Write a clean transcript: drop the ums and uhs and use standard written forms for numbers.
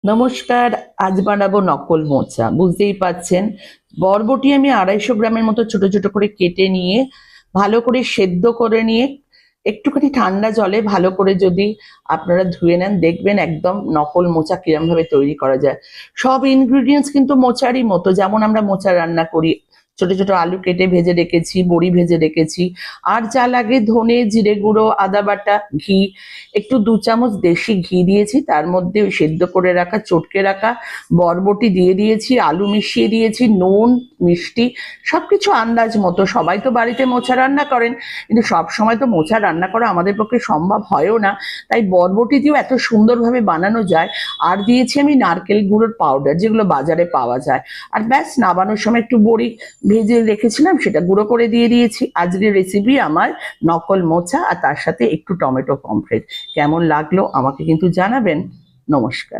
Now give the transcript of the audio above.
নমস্কার। আজ বানাবো নকল মোচা। বুঝতেই পাচ্ছেন, বরবটি আমি 250 গ্রামের মতো ছোট ছোট করে কেটে নিয়ে ভালো করে সেদ্ধ করে নিয়ে একটুখানি ঠান্ডা জলে ভালো করে যদি আপনারা ধুয়ে নেন, দেখবেন একদম নকল মোচা কিরম ভাবে তৈরি করা যায়। সব ইনগ্রিডিয়েন্টস কিন্তু মোচারই মতো, যেমন আমরা মোচা রান্না করি। ছোট ছোট আলু কেটে ভেজে রেখেছি, বড়ি ভেজে রেখেছি, আর যা লাগে ধনে, জিরে গুঁড়ো, আদা বাটা, ঘি, একটু 2 চামচ দেশি ঘি দিয়েছি, তার মধ্যে ওই সেদ্ধ করে রাখা চটকে রাখা বরবটি দিয়ে দিয়েছি, আলু মিশিয়ে দিয়েছি, নুন, মিষ্টি, সবকিছু আন্দাজ মতো। সবাই তো বাড়িতে মোচা রান্না করেন, কিন্তু সব সময় তো মোচা রান্না করা আমাদের পক্ষে সম্ভব হয়ও না, তাই বরবটি দিয়েও এত সুন্দরভাবে বানানো যায়। আর দিয়েছি আমি নারকেল গুঁড়োর পাউডার, যেগুলো বাজারে পাওয়া যায়। আর ব্যাস, নামানোর সময় একটু বড়ি ভেজে রেখেছিলাম, সেটা গুঁড়ো করে দিয়ে দিয়েছি। আজকের রেসিপি আমার নকল মোচা, আর তার সাথে একটু টমেটো পমফ্রেট। কেমন লাগলো আমাকে কিন্তু জানাবেন। নমস্কার।